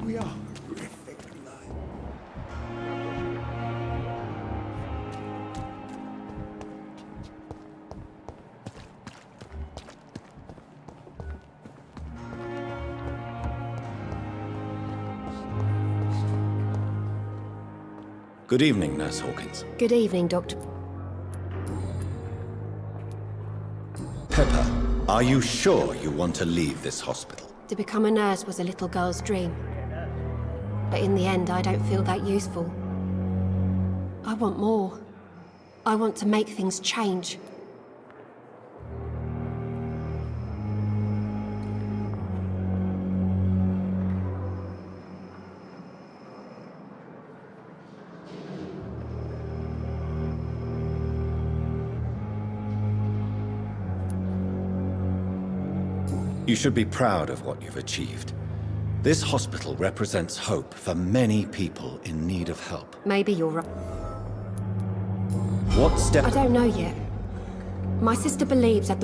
We are horrific life. Good evening, Nurse Hawkins. Good evening, Dr. Pepper, are you sure you want to leave this hospital? To become a nurse was a little girl's dream. But in the end, I don't feel that useful. I want more. I want to make things change. You should be proud of what you've achieved. This hospital represents hope for many people in need of help. Maybe you're right. What step... I don't know yet. My sister believes that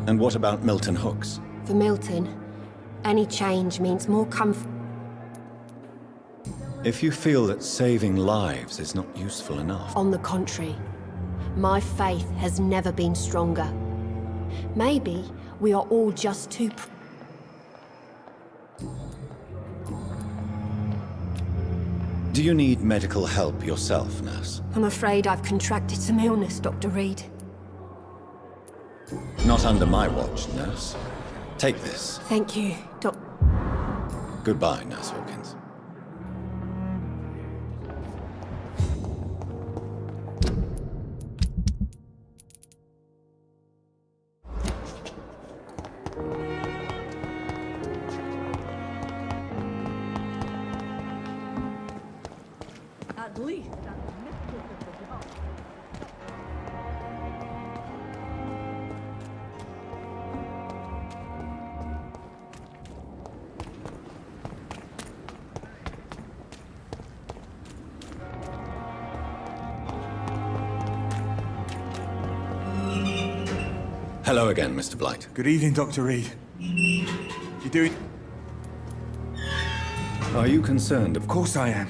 And what about Milton Hooks? for Milton, any change means more comfort. If you feel that saving lives is not useful enough... On the contrary, my faith has never been stronger. Maybe we are all just too... Do you need medical help yourself, nurse? I'm afraid I've contracted some illness, Dr. Reed. Not under my watch, nurse. Take this. Thank you, Doc. Goodbye, Nurse Hawkins. At least Hello again, Mr. Blight. Good evening, Dr. Reed. You doing... Are you concerned Of course I am.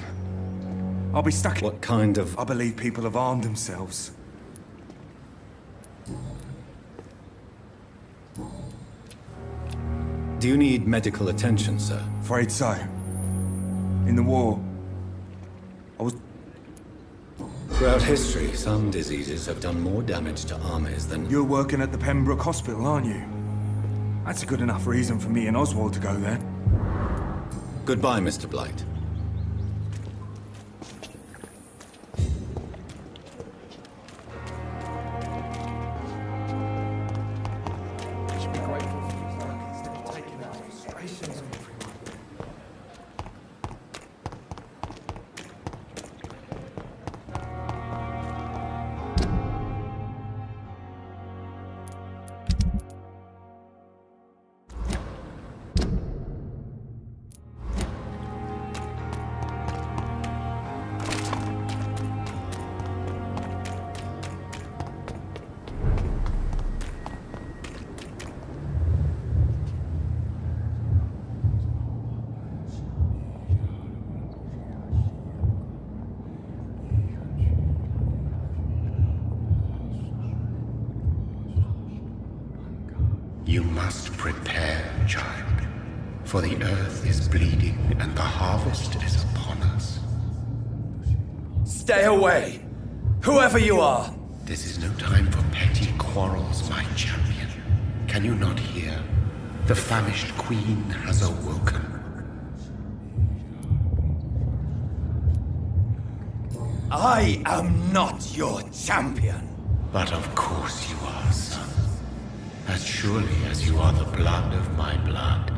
I'll be stuck... what kind of... I believe people have armed themselves. Do you need medical attention, sir? Afraid so. In the war, I was... Throughout history, some diseases have done more damage to armies than... You're working at the Pembroke Hospital, aren't you? That's a good enough reason for me and Oswald to go there. Goodbye, Mr. Blight. You must prepare, child, for the earth is bleeding and the harvest is upon us. Stay away! Whoever you are! This is no time for petty quarrels, my champion. Can you not hear? The famished queen has awoken. I am not your champion! But of course you are, son. As surely as you are the blood of my blood.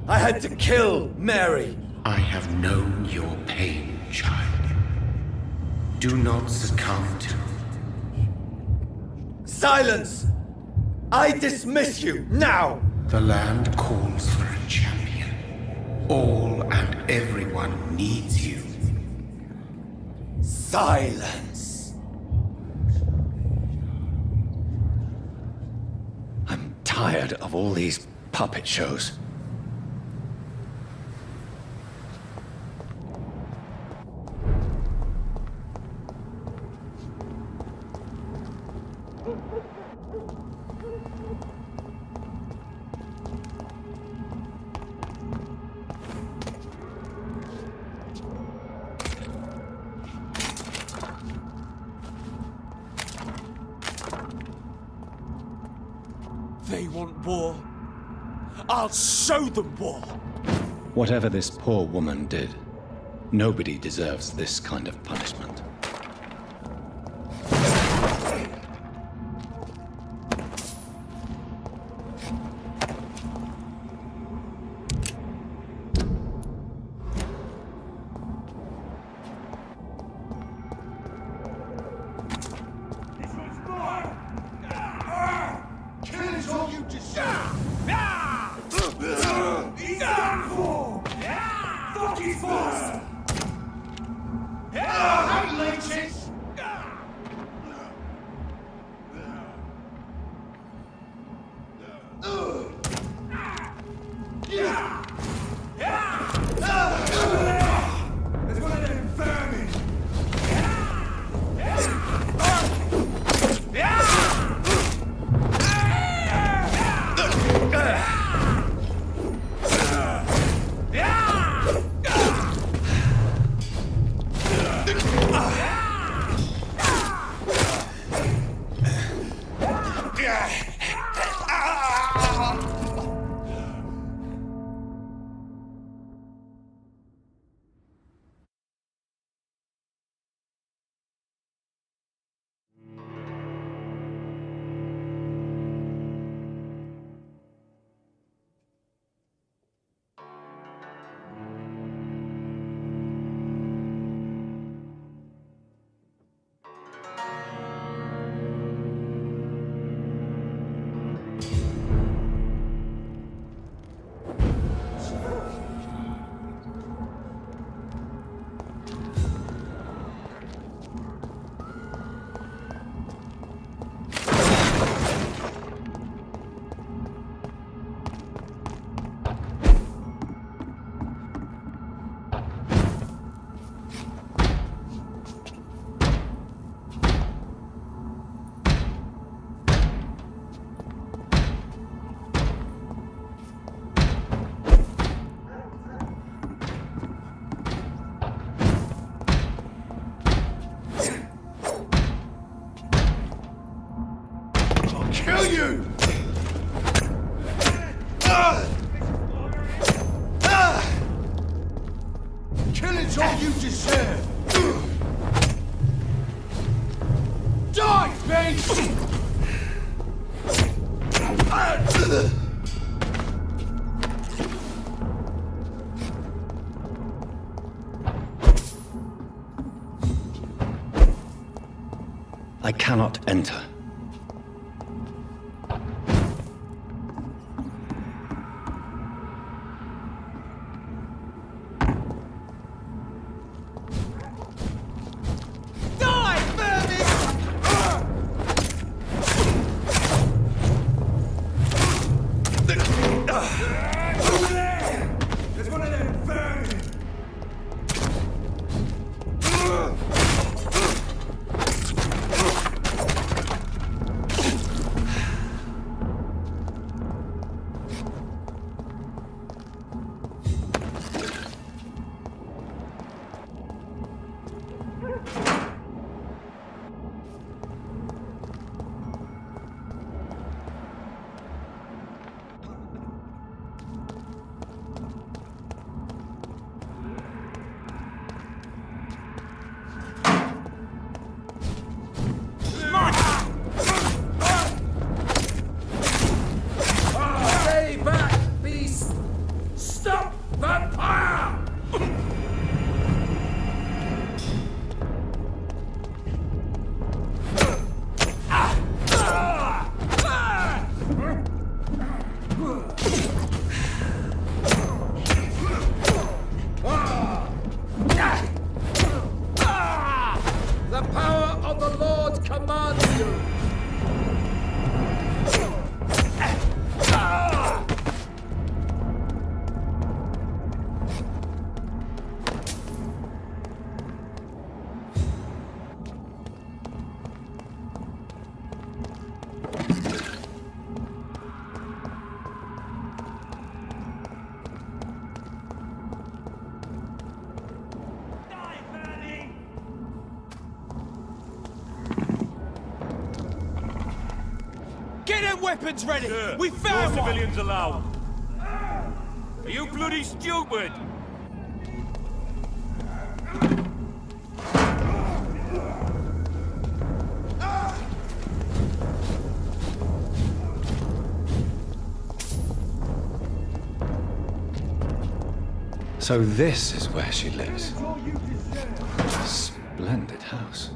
I had to kill Mary! I have known your pain, child. Do not succumb to... Silence! I dismiss you, now! The land calls for a champion. All and everyone needs you. Silence! I'm tired of all these puppet shows. They want war. I'll show them war. Whatever this poor woman did, nobody deserves this kind of punishment. Killing's all you deserve! Die, beast! I cannot enter. There's one of them vermin! Stay back, beast! Stop, vampire! The power of the Lord commands you! Get them weapons ready! Sir, We found no one! civilians allowed. Are you bloody stupid? So this is where she lives. Splendid house.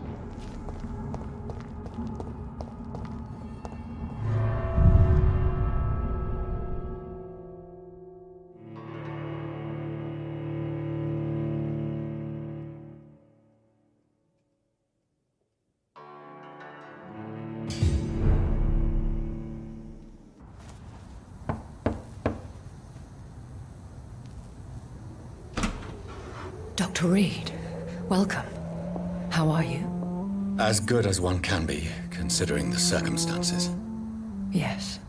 Dr. Reed, welcome. How are you? As good as one can be, considering the circumstances. Yes.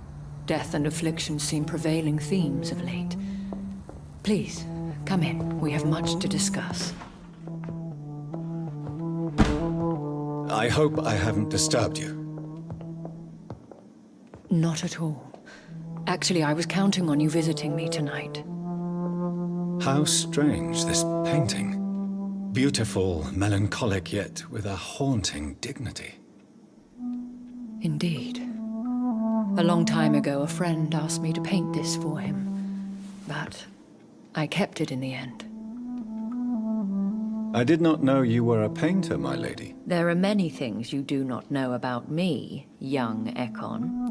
Death and affliction seem prevailing themes of late. Please, come in. We have much to discuss. I hope I haven't disturbed you. Not at all. Actually, I was counting on you visiting me tonight. How strange, this painting. Beautiful, melancholic, yet with a haunting dignity. Indeed. A long time ago, a friend asked me to paint this for him, but I kept it in the end. I did not know you were a painter, my lady. There are many things you do not know about me, young Ekon.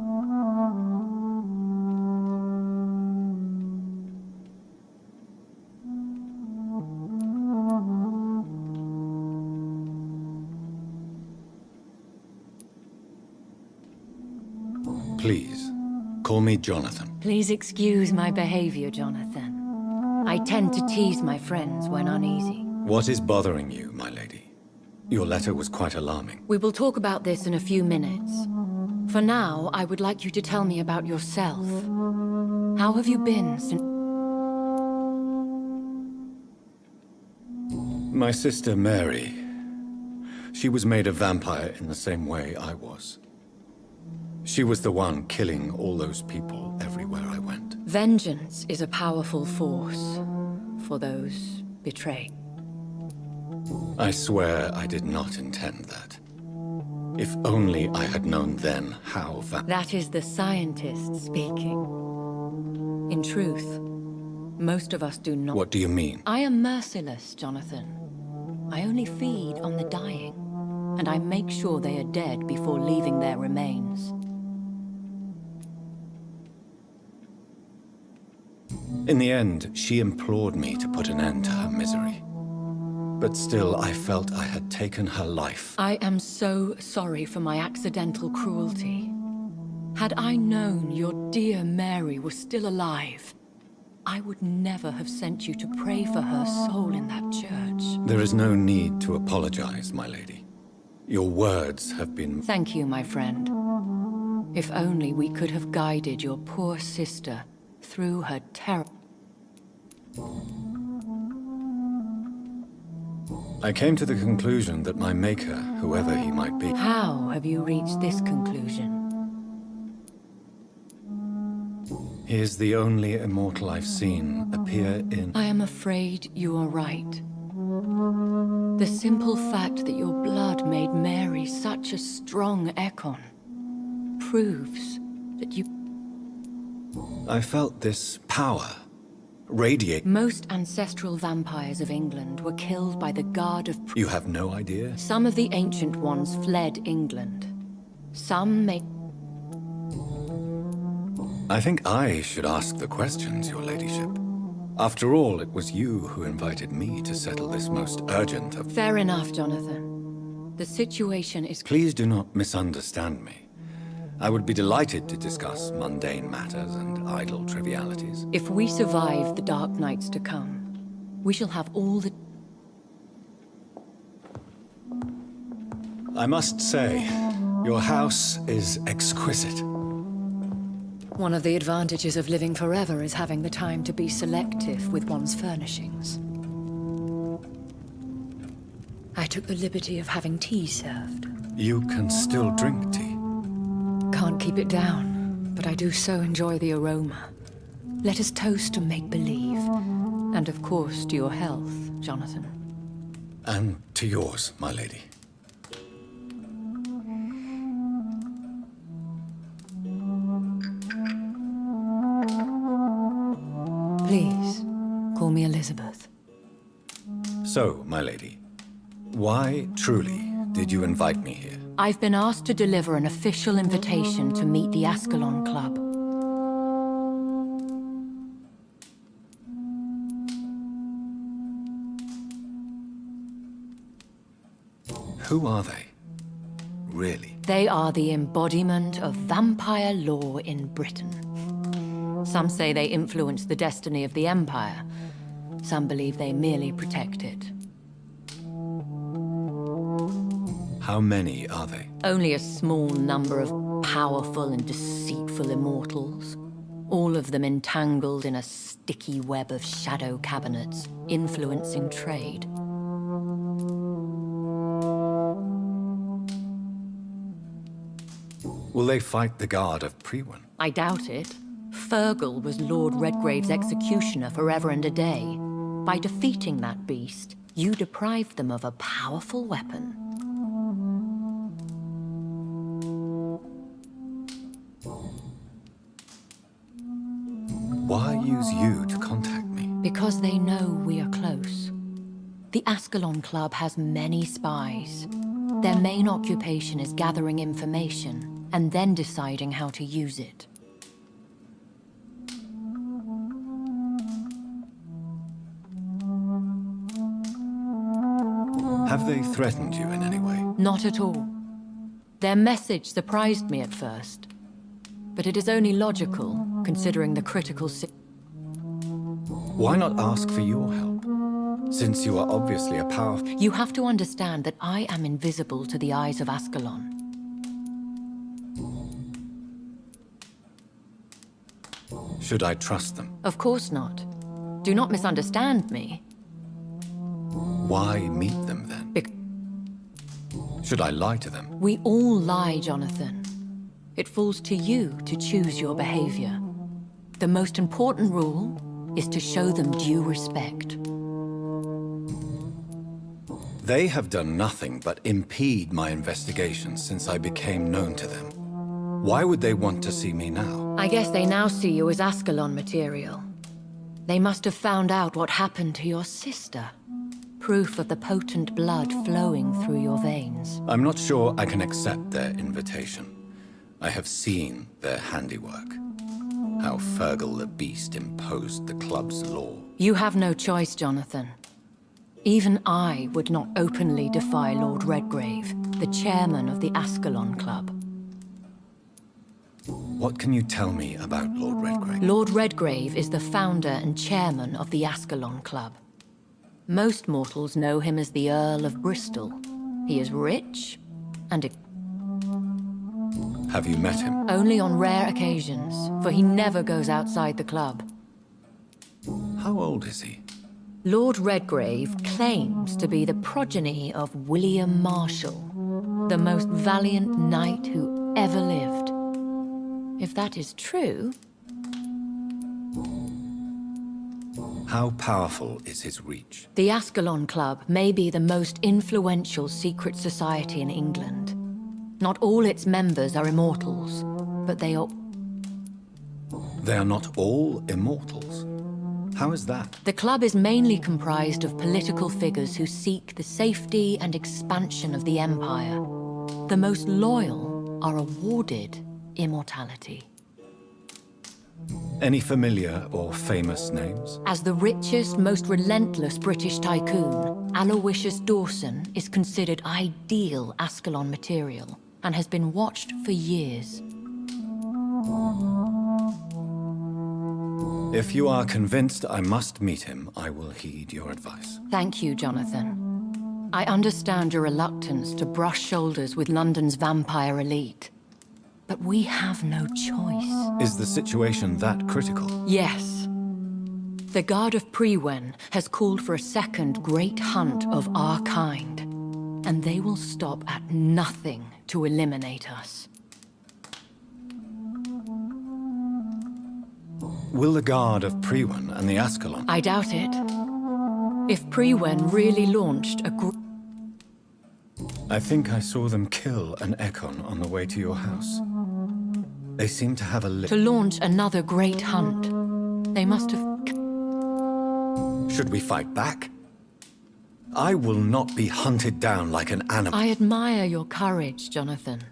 Please, call me Jonathan. Please excuse my behavior, Jonathan. I tend to tease my friends when uneasy. What is bothering you, my lady? Your letter was quite alarming. We will talk about this in a few minutes. For now, I would like you to tell me about yourself. How have you been since... My sister Mary. She was made a vampire in the same way I was. She was the one killing all those people everywhere I went. Vengeance is a powerful force for those betrayed. I swear I did not intend that. If only I had known then how That is the scientist speaking. In truth, most of us do not. What do you mean? I am merciless, Jonathan. I only feed on the dying, and I make sure they are dead before leaving their remains. In the end, she implored me to put an end to her misery. But still, I felt I had taken her life. I am so sorry for my accidental cruelty. Had I known your dear Mary was still alive, I would never have sent you to pray for her soul in that church. There is no need to apologize, my lady. Your words have been... Thank you, my friend. If only we could have guided your poor sister through her terror. I came to the conclusion that my maker, whoever he might be... How have you reached this conclusion? He is the only immortal I've seen appear in... I am afraid you are right. The simple fact that your blood made Mary such a strong Ekon proves that you... I felt this power radiate... Most ancestral vampires of England were killed by the Guard of... You have no idea? Some of the ancient ones fled England. Some may... I think I should ask the questions, your ladyship. After all, it was you who invited me to settle this most urgent of... Fair enough, Jonathan. The situation is... Please do not misunderstand me. I would be delighted to discuss mundane matters and idle trivialities. If we survive the dark nights to come, we shall have all the... I must say, your house is exquisite. One of the advantages of living forever is having the time to be selective with one's furnishings. I took the liberty of having tea served. You can still drink tea. Can't keep it down, but I do so enjoy the aroma. Let us toast to make-believe. And of course, to your health, Jonathan. And to yours, my lady. Please, call me Elizabeth. So, my lady, why truly did you invite me here? I've been asked to deliver an official invitation to meet the Ascalon Club. Who are they? Really? They are the embodiment of vampire law in Britain. Some say they influence the destiny of the Empire. Some believe they merely protect it. How many are they? Only a small number of powerful and deceitful immortals. All of them entangled in a sticky web of shadow cabinets, influencing trade. Will they fight the Guard of Priwen? I doubt it. Fergal was Lord Redgrave's executioner forever and a day. By defeating that beast, you deprived them of a powerful weapon. Why use you to contact me? Because they know we are close. The Ascalon Club has many spies. Their main occupation is gathering information and then deciding how to use it. Have they threatened you in any way? Not at all. Their message surprised me at first. But it is only logical, considering the critical Why not ask for your help? Since you are obviously a powerful... You have to understand that I am invisible to the eyes of Ascalon. Should I trust them? Of course not. Do not misunderstand me. Why meet them then? Should I lie to them? We all lie, Jonathan. It falls to you to choose your behavior. The most important rule is to show them due respect. They have done nothing but impede my investigations since I became known to them. Why would they want to see me now? I guess they now see you as Ascalon material. They must have found out what happened to your sister. Proof of the potent blood flowing through your veins. I'm not sure I can accept their invitation. I have seen their handiwork. How Fergal the Beast imposed the club's law. You have no choice, Jonathan. Even I would not openly defy Lord Redgrave, the chairman of the Ascalon Club. What can you tell me about Lord Redgrave? Lord Redgrave is the founder and chairman of the Ascalon Club. Most mortals know him as the Earl of Bristol. He is rich and Have you met him? only on rare occasions, for he never goes outside the club. How old is he? Lord Redgrave claims to be the progeny of William Marshall, the most valiant knight who ever lived. If that is true... How powerful is his reach? The Ascalon Club may be the most influential secret society in England. Not all its members are immortals, but they are... They are not all immortals. How is that? The club is mainly comprised of political figures who seek the safety and expansion of the Empire. The most loyal are awarded immortality. Any familiar or famous names? As the richest, most relentless British tycoon, Aloysius Dawson is considered ideal Ascalon material and has been watched for years. If you are convinced I must meet him, I will heed your advice. Thank you, Jonathan. I understand your reluctance to brush shoulders with London's vampire elite. But we have no choice. Is the situation that critical? Yes. The Guard of Prewen has called for a second great hunt of our kind. And they will stop at nothing to eliminate us. Will the Guard of Prewen and the Ascalon... I doubt it. If Prewen really launched a I think I saw them kill an Ekon on the way to your house. They seem to have a to launch another great hunt, they must have... Should we fight back? I will not be hunted down like an animal. I admire your courage, Jonathan.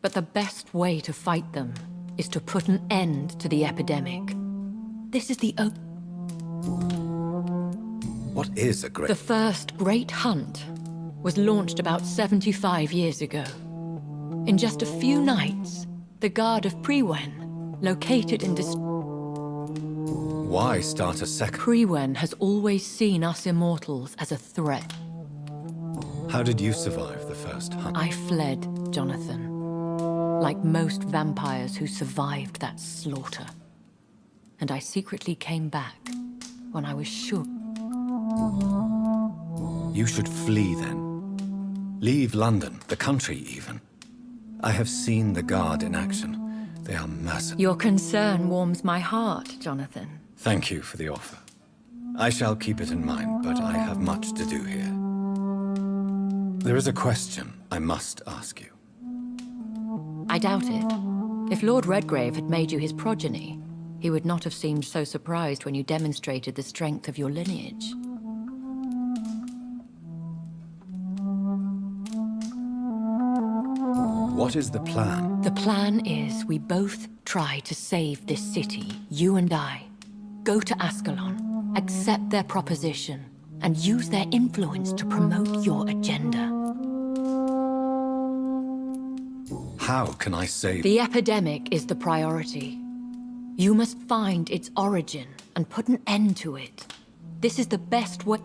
But the best way to fight them is to put an end to the epidemic. This is the What is a great... The first great hunt was launched about 75 years ago. In just a few nights, the Guard of Prewen, located in Why start a second? Prewen has always seen us immortals as a threat. How did you survive the first hunt? I fled, Jonathan. Like most vampires who survived that slaughter. And I secretly came back when I was sure. You should flee then. Leave London, the country even. I have seen the Guard in action. They are mercenary. Your concern warms my heart, Jonathan. Thank you for the offer. I shall keep it in mind, but I have much to do here. There is a question I must ask you. I doubt it. If Lord Redgrave had made you his progeny, he would not have seemed so surprised when you demonstrated the strength of your lineage. What is the plan? The plan is we both try to save this city, you and I. Go to Ascalon, accept their proposition, and use their influence to promote your agenda. How can I save... The epidemic is the priority. You must find its origin and put an end to it. This is the best way...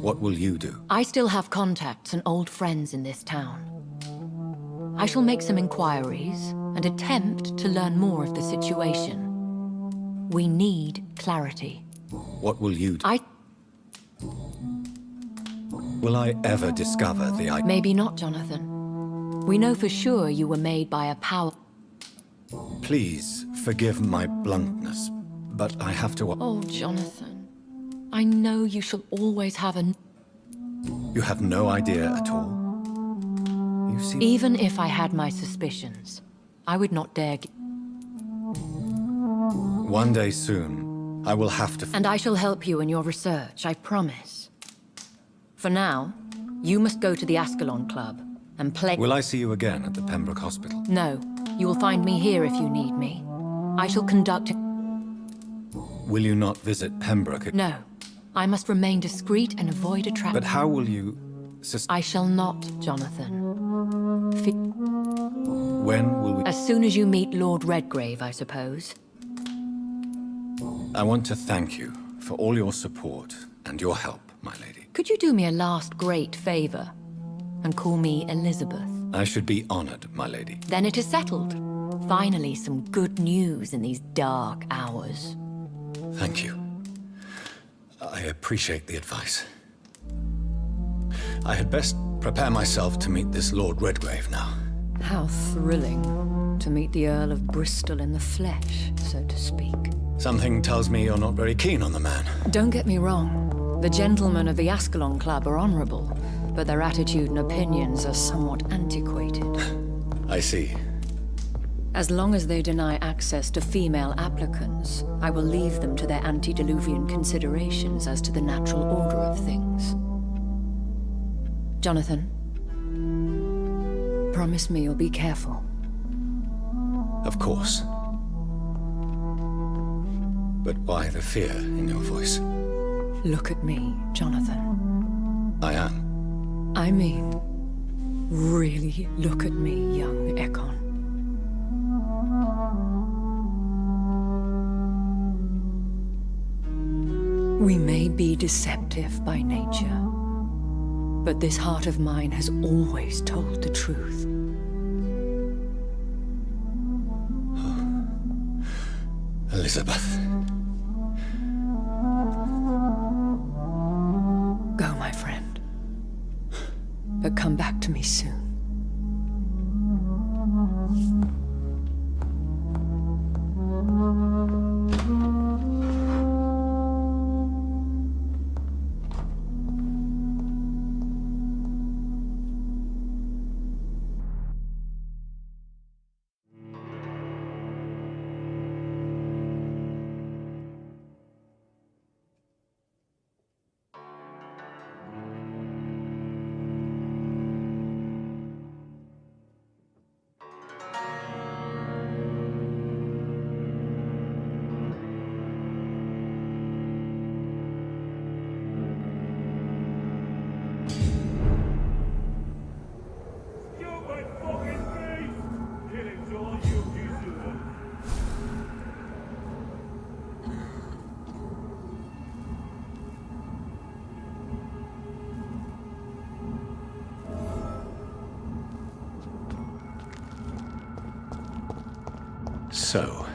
What will you do? I still have contacts and old friends in this town. I shall make some inquiries, and attempt to learn more of the situation. We need clarity. What will you do? Will I ever discover the Maybe not, Jonathan. We know for sure you were made by a power... Please forgive my bluntness, but I have to... Oh, Jonathan. I know you shall always have a... You have no idea at all? You seem... Even if I had my suspicions, I would not dare... One day soon, I will have to... And I shall help you in your research, I promise. For now, you must go to the Ascalon Club and play... Will I see you again at the Pembroke Hospital? No. You will find me here if you need me. I shall conduct... Will you not visit Pembroke? No. I must remain discreet and avoid attraction. But how will you... I shall not, Jonathan. When will we... As soon as you meet Lord Redgrave, I suppose. I want to thank you for all your support and your help, my lady. Could you do me a last great favor and call me Elizabeth? I should be honored, my lady. Then it is settled. Finally, some good news in these dark hours. Thank you. I appreciate the advice. I had best prepare myself to meet this Lord Redgrave now. How thrilling to meet the Earl of Bristol in the flesh, so to speak. Something tells me you're not very keen on the man. Don't get me wrong. The gentlemen of the Ascalon Club are honorable, but their attitude and opinions are somewhat antiquated. I see. As long as they deny access to female applicants, I will leave them to their antediluvian considerations as to the natural order of things. Jonathan, promise me you'll be careful. Of course. But why the fear in your voice? Look at me, Jonathan. I am. I mean, really look at me, young Ekon. We may be deceptive by nature, but this heart of mine has always told the truth. Elizabeth. Go, my friend. But come back to me soon. So,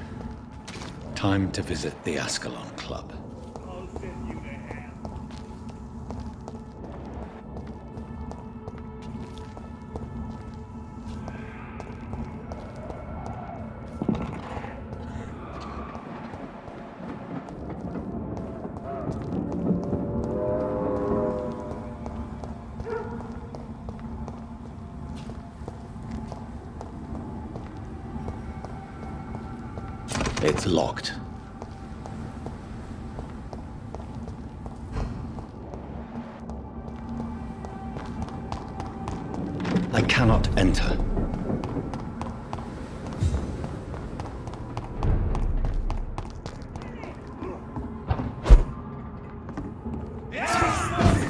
time to visit the Ascalon Club. It's locked. I cannot enter.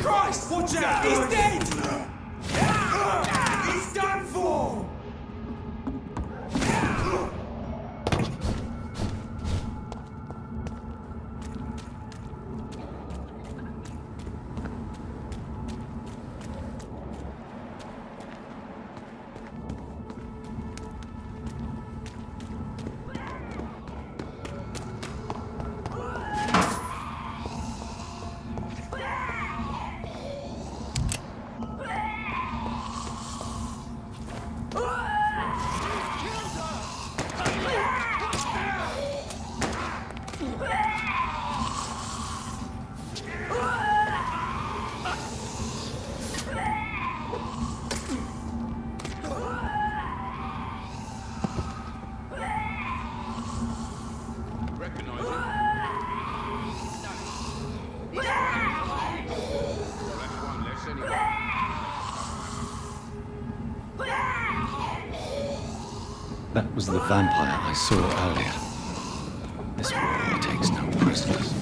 Christ! Watch out! He's dead! He's done for! That was the vampire I saw earlier. This war takes no prisoners.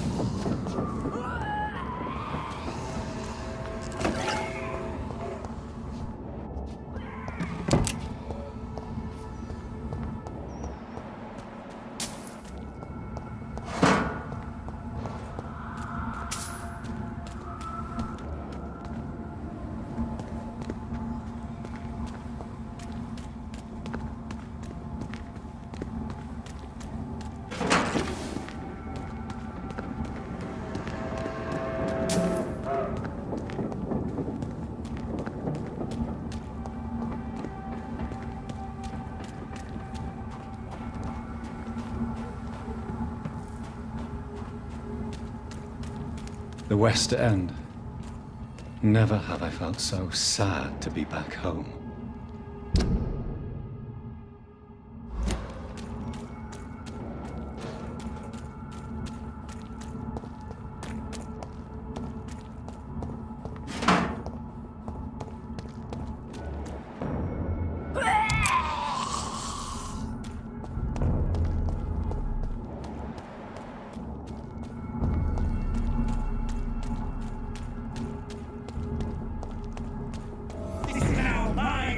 The West End. Never have I felt so sad to be back home.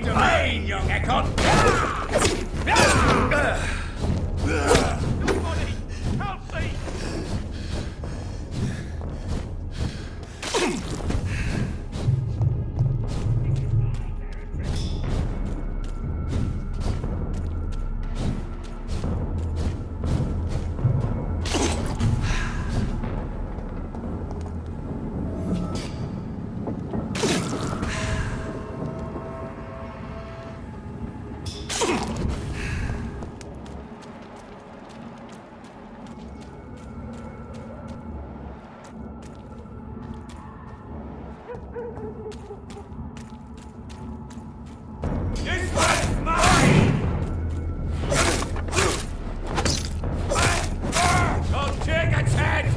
Domain, young Ekon! Nobody! Help me! This one's mine! Don't take a chance!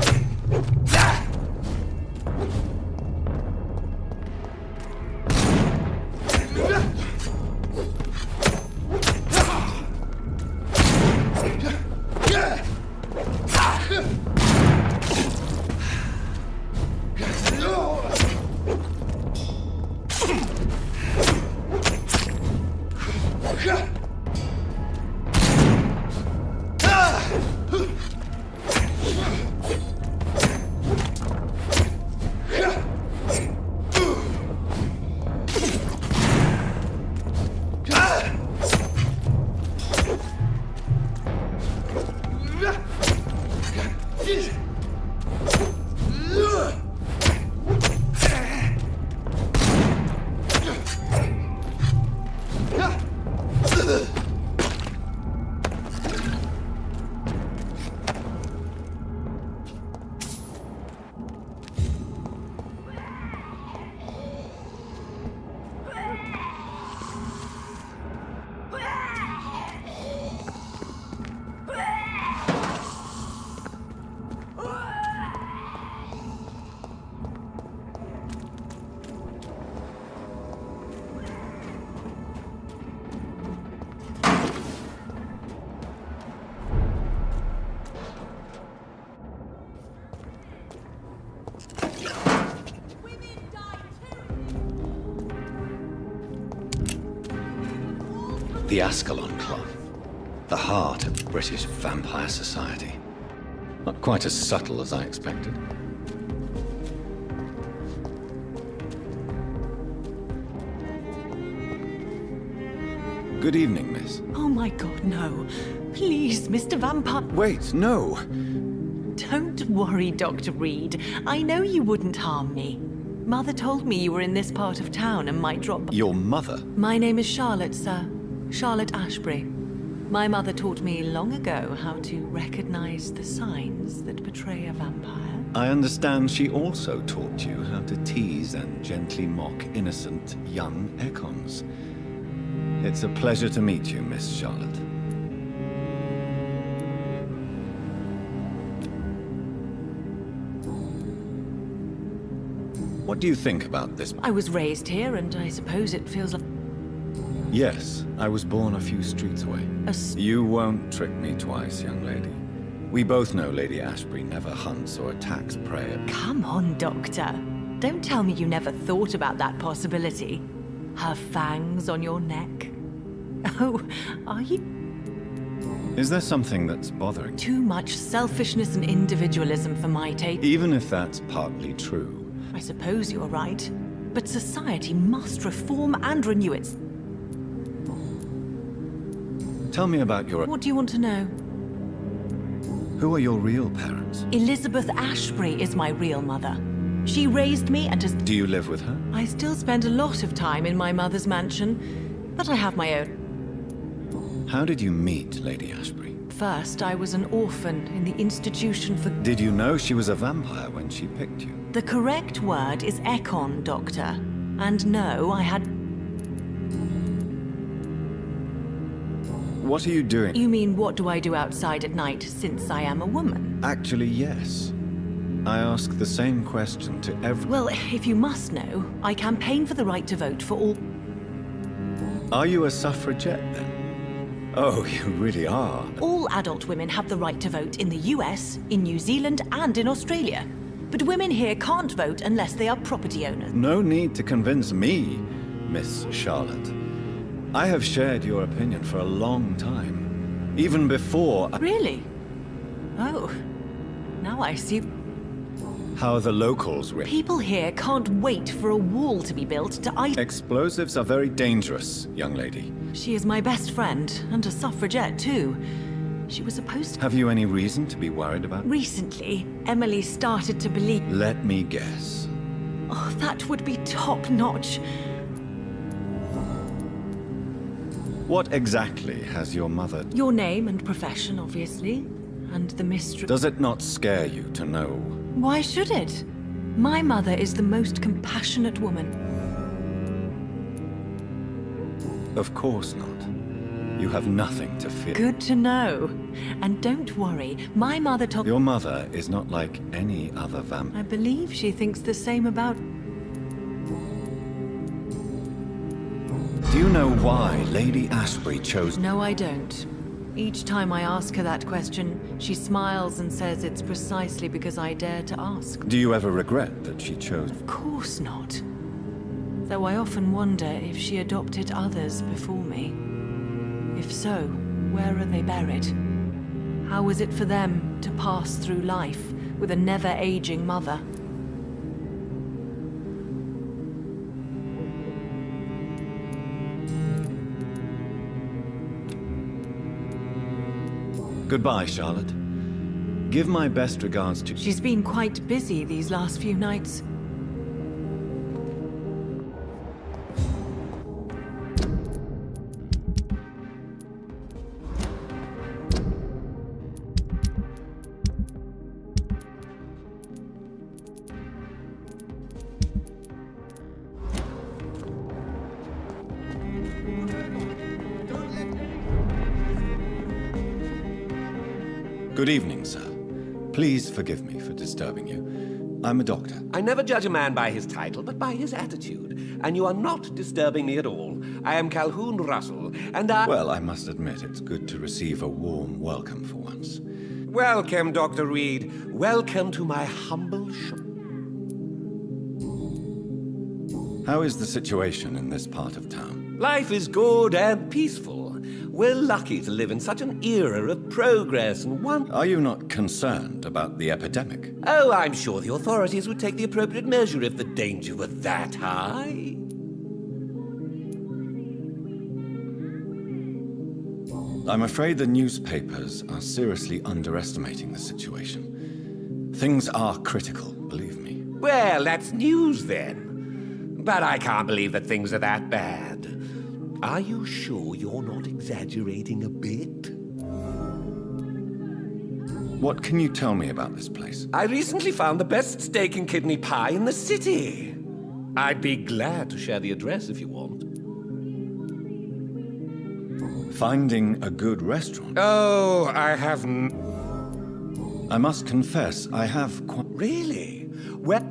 The Ascalon Club. The heart of British vampire society. Not quite as subtle as I expected. Good evening, miss. Oh my god, no. Please, Mr. Vampire. Wait, no! Don't worry, Dr. Reed. I know you wouldn't harm me. Mother told me you were in this part of town and might drop by. Your mother? My name is Charlotte, sir. Charlotte Ashbury. My mother taught me long ago how to recognize the signs that betray a vampire. I understand she also taught you how to tease and gently mock innocent young Ekons. It's a pleasure to meet you, Miss Charlotte. What do you think about this? I was raised here, and I suppose it feels like... Yes, I was born a few streets away. You won't trick me twice, young lady. We both know Lady Ashbury never hunts or attacks prey. Come on, Doctor. Don't tell me you never thought about that possibility. Her fangs on your neck. Oh, are you? Is there something that's bothering you? Too much selfishness and individualism for my taste. Even if that's partly true. I suppose you're right. But society must reform and renew its... Tell me about your... What do you want to know? Who are your real parents? Elizabeth Ashbury is my real mother. She raised me and has... Do you live with her? I still spend a lot of time in my mother's mansion, but I have my own. How did you meet Lady Ashbury? First, I was an orphan in the institution for... Did you know she was a vampire when she picked you? The correct word is Ekon, Doctor. And no, I had... What are you doing? You mean what do I do outside at night since I am a woman? Actually, yes. I ask the same question to every... Well, if you must know, I campaign for the right to vote for all... Are you a suffragette, then? Oh, you really are. All adult women have the right to vote in the US, in New Zealand, and in Australia. But women here can't vote unless they are property owners. No need to convince me, Miss Charlotte. I have shared your opinion for a long time. Even before... Really? Oh, now I see... How the locals... People here can't wait for a wall to be built to ice... Explosives are very dangerous, young lady. She is my best friend, and a suffragette too. She was supposed to... Have you any reason to be worried about? Recently, Emily started to believe... Let me guess. Oh, that would be top-notch. What exactly has your mother... Your name and profession, obviously. And the mystery... Does it not scare you to know? Why should it? My mother is the most compassionate woman. Of course not. You have nothing to fear. Good to know. And don't worry, my mother told... Your mother is not like any other vampire. I believe she thinks the same about... Do you know why Lady Ashbury chose... No, I don't. Each time I ask her that question, she smiles and says it's precisely because I dared to ask. Do you ever regret that she chose... Of course not. Though I often wonder if she adopted others before me. If so, where are they buried? How was it for them to pass through life with a never-aging mother? Goodbye, Charlotte. Give my best regards to... She's been quite busy these last few nights. Good evening, sir. Please forgive me for disturbing you. I'm a doctor. I never judge a man by his title, but by his attitude. And you are not disturbing me at all. I am Calhoun Russell, and I... Well, I must admit it's good to receive a warm welcome for once. Welcome, Dr. Reed. Welcome to my humble shop. How is the situation in this part of town? Life is good and peaceful. We're lucky to live in such an era of progress and one... Are you not concerned about the epidemic? Oh, I'm sure the authorities would take the appropriate measure if the danger were that high. I'm afraid the newspapers are seriously underestimating the situation. Things are critical, believe me. Well, that's news then. But I can't believe that things are that bad. Are you sure you're not exaggerating a bit? What can you tell me about this place? I recently found the best steak and kidney pie in the city. I'd be glad to share the address if you want. Finding a good restaurant? Oh, I haven't... I must confess, I have quite... Really? Well...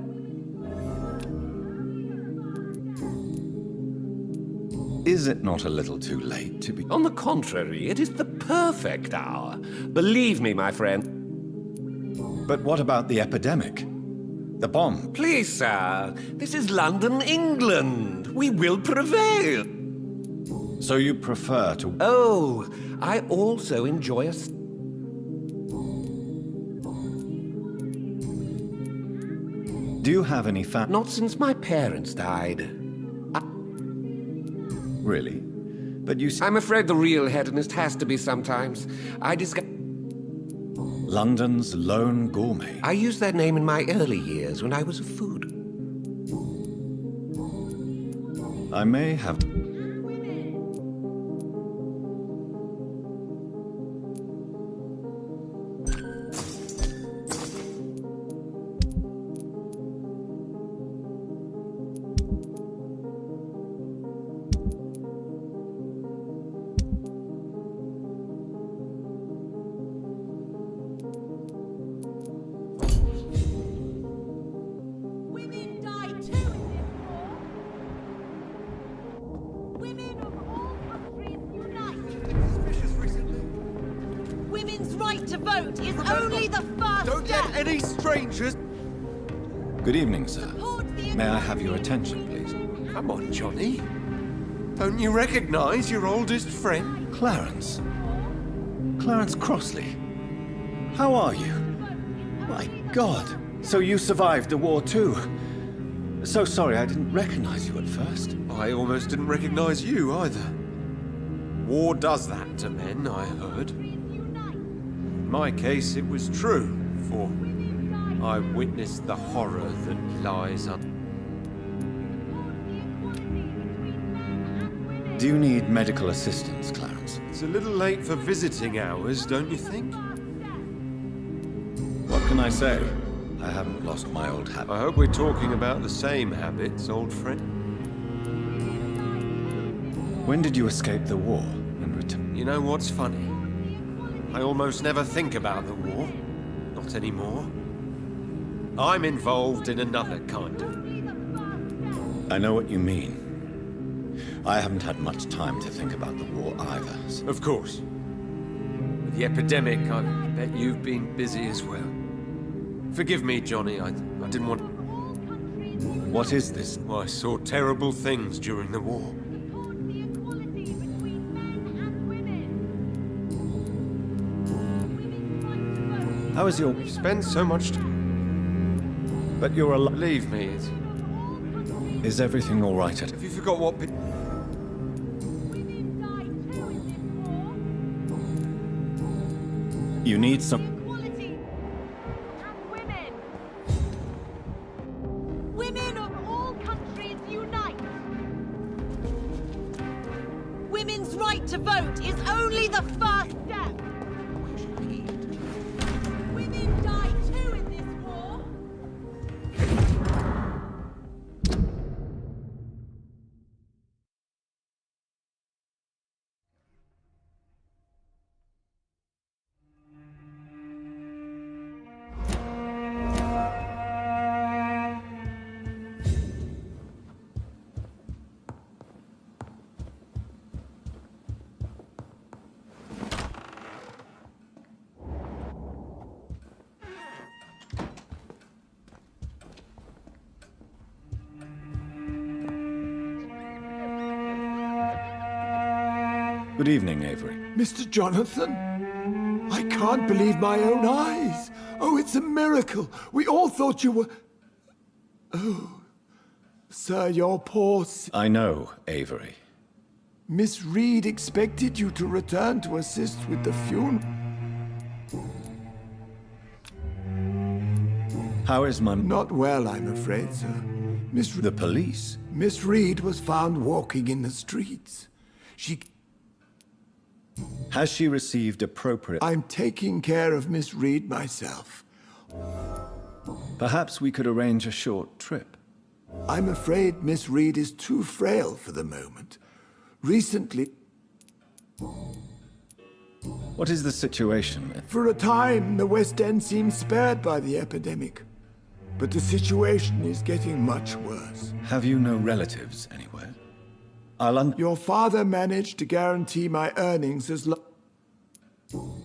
Is Is it not a little too late to be... On the contrary, it is the perfect hour. Believe me, my friend. But what about the epidemic? The bomb? Please, sir. This is London, England. We will prevail. So you prefer to... Oh, I also enjoy a... Do you have any Not since my parents died. Really? But you... I'm afraid the real hedonist has to be sometimes. I discovered... London's lone gourmet. I used that name in my early years when I was a food. I may have... Good evening, sir. May I have your attention, please? Come on, Johnny. Don't you recognize your oldest friend? Clarence. Clarence Crossley. How are you? My God. So you survived the war too. So sorry I didn't recognize you at first. I almost didn't recognize you either. War does that to men, I heard. In my case, it was true, for I witnessed the horror that lies under. Do you need medical assistance, Clarence? It's a little late for visiting hours, don't you think? What can I say? I haven't lost my old habit. I hope we're talking about the same habits, old friend. When did you escape the war and return? You know what's funny? I almost never think about the war. Not anymore. I'm involved in another kind of... I know what you mean. I haven't had much time to think about the war either. So... Of course. With the epidemic, I bet you've been busy as well. Forgive me, Johnny, I didn't want... What is this? Well, I saw terrible things during the war. How is your... We've spent so much time... But you're alive. Believe me, it's... Is everything all right at... Have you forgot what... You need some... Women of all countries unite! Women's right to vote is only the first step! Women die too in this war! Good evening, Avery. Mr. Jonathan, I can't believe my own eyes. Oh, it's a miracle. We all thought you were... Oh, sir, you're poor... I know, Avery. Miss Reed expected you to return to assist with the funeral. How is my... Not well, I'm afraid, sir. The police? Miss Reed was found walking in the streets. Has she received appropriate... I'm taking care of Miss Reed myself. Perhaps we could arrange a short trip. I'm afraid Miss Reed is too frail for the moment. Recently... What is the situation? For a time, the West End seemed spared by the epidemic. But the situation is getting much worse. Have you no relatives anywhere? Your father managed to guarantee my earnings as long...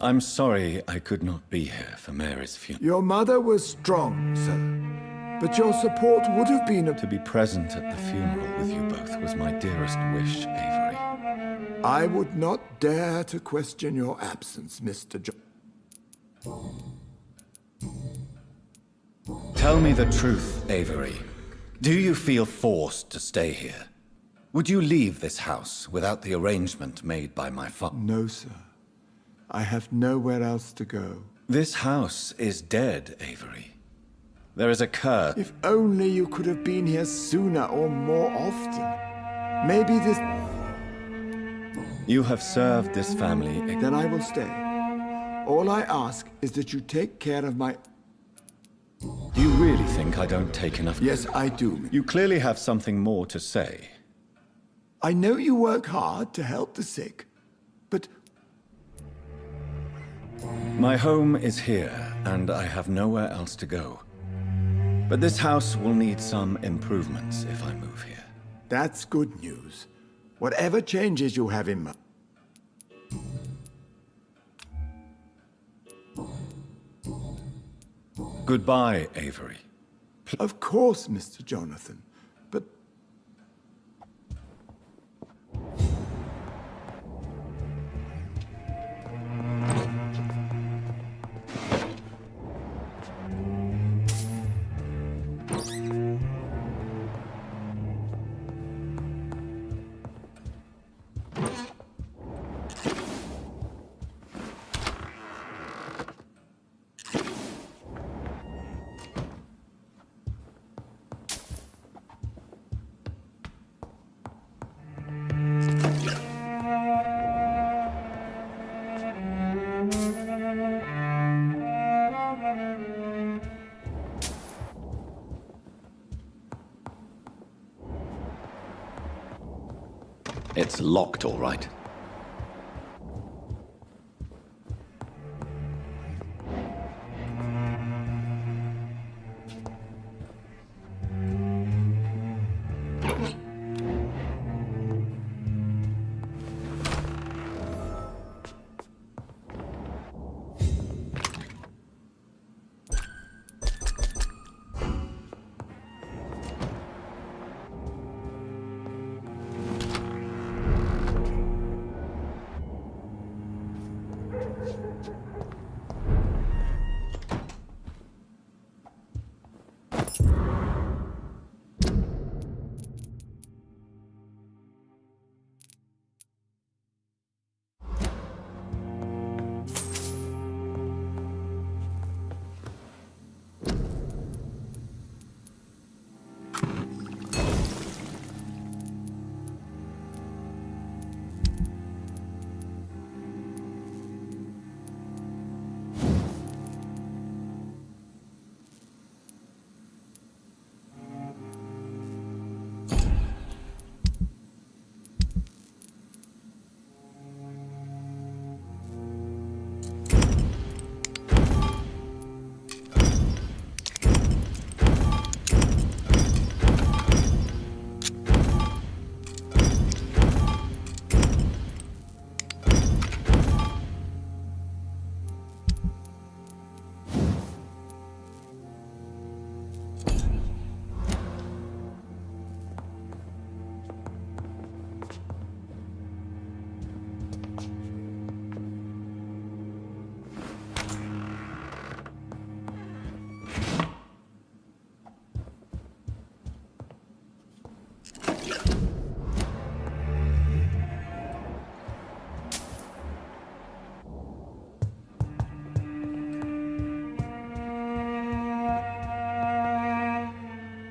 I'm sorry I could not be here for Mary's funeral. Your mother was strong, sir. But your support would have been... To be present at the funeral with you both was my dearest wish, Avery. I would not dare to question your absence, Mr. Tell me the truth, Avery. Do you feel forced to stay here? Would you leave this house without the arrangement made by my father? No, sir. I have nowhere else to go. This house is dead, Avery. There is a curse. If only you could have been here sooner or more often. Maybe this... You have served this family... Then I will stay. All I ask is that you take care of my... Do you really think I don't take enough... Yes, I do. You clearly have something more to say. I know you work hard to help the sick, but... My home is here, and I have nowhere else to go. But this house will need some improvements if I move here. That's good news. Whatever changes you have in mind. Goodbye, Avery. Of course, Mr. Jonathan, but... It's locked, all right.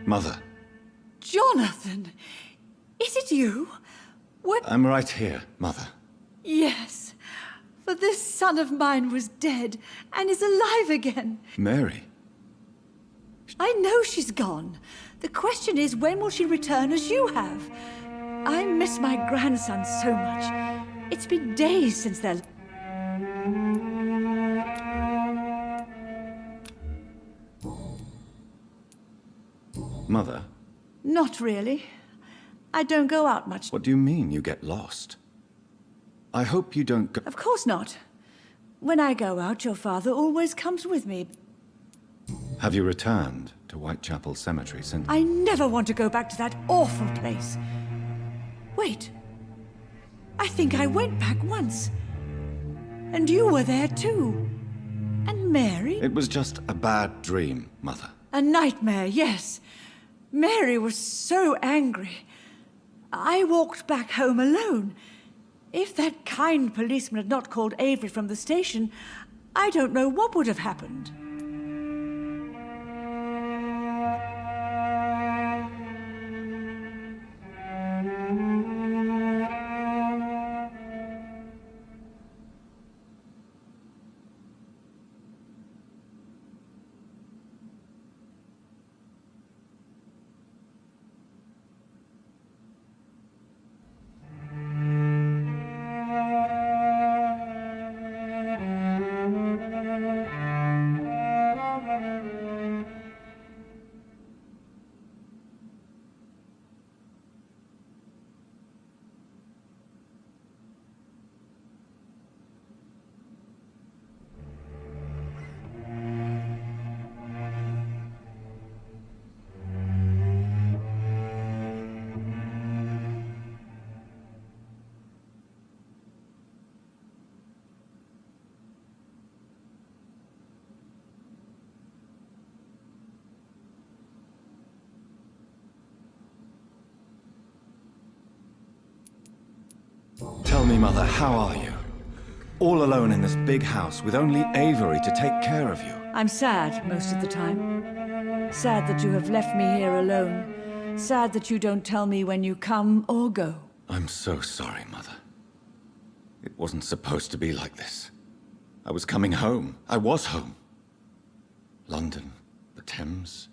Mother. Jonathan! Is it you? What? I'm right here, Mother. Yes. For this son of mine was dead and is alive again. Mary? I know she's gone. The question is, when will she return as you have? I miss my grandson so much. It's been days since they're... Mother? Not really. I don't go out much. What do you mean you get lost? I hope you don't go... Of course not. When I go out, your father always comes with me. Have you returned to Whitechapel Cemetery since... I never want to go back to that awful place. Wait. I think I went back once. And you were there too. And Mary? It was just a bad dream, Mother. A nightmare, yes. Mary was so angry. I walked back home alone. If that kind policeman had not called Avery from the station, I don't know what would have happened. Tell me, Mother, how are you? All alone in this big house with only Avery to take care of you. I'm sad most of the time. Sad that you have left me here alone. Sad that you don't tell me when you come or go. I'm so sorry, Mother. It wasn't supposed to be like this. I was coming home. I was home. London, the Thames,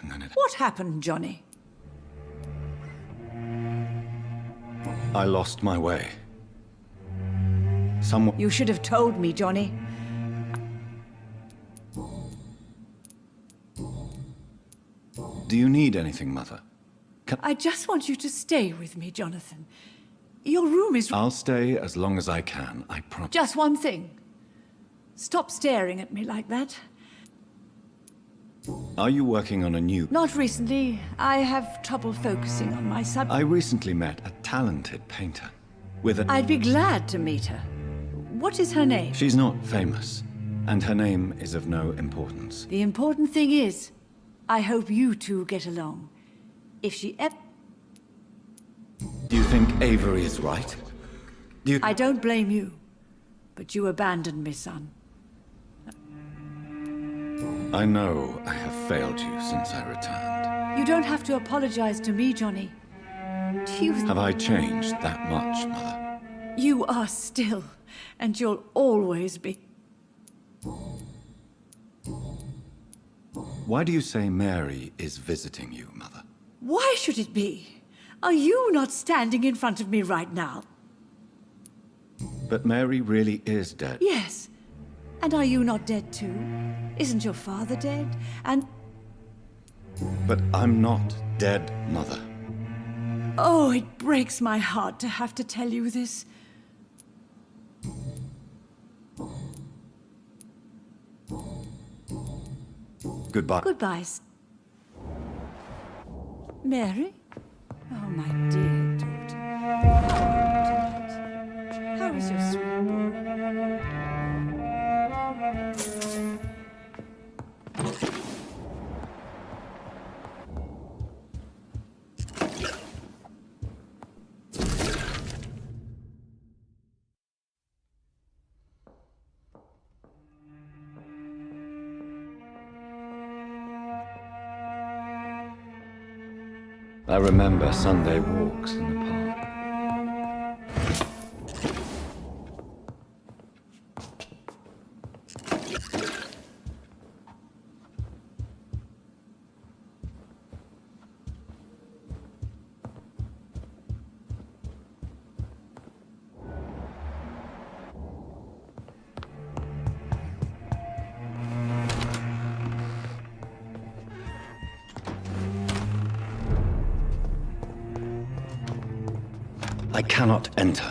and then it... What happened, Johnny? I lost my way. Someone... You should have told me, Johnny. Do you need anything, Mother? I just want you to stay with me, Jonathan. Your room is... I'll stay as long as I can, I promise. Just one thing. Stop staring at me like that. Are you working on a new... Not recently. I have trouble focusing on my subject. I recently met a talented painter with a... I'd be glad to meet her. What is her name? She's not famous, and her name is of no importance. The important thing is, I hope you two get along. If she ever... Do you think Avery is right? Do you... I don't blame you, but you abandoned me, son. I know I have failed you since I returned. You don't have to apologize to me, Johnny. Do you... Have I changed that much, Mother? You are still, and you'll always be. Why do you say Mary is visiting you, Mother? Why should it be? Are you not standing in front of me right now? But Mary really is dead. Yes. And are you not dead too? Isn't your father dead? And... But I'm not dead, Mother. Oh, it breaks my heart to have to tell you this. Goodbye. Goodbye. Mary? Oh, my dear daughter. How is your sweet boy? I remember Sunday walks in the park. I cannot enter.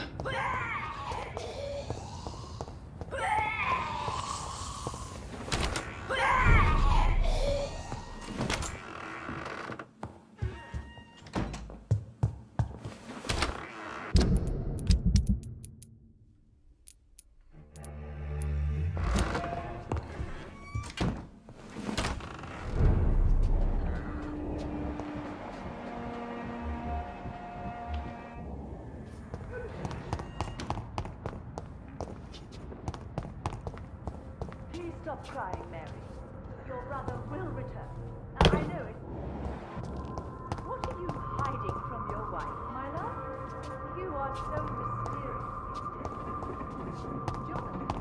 Please stop crying, Mary. Your brother will return. And I know it. What are you hiding from your wife, my love? You are so mysterious. Jonathan.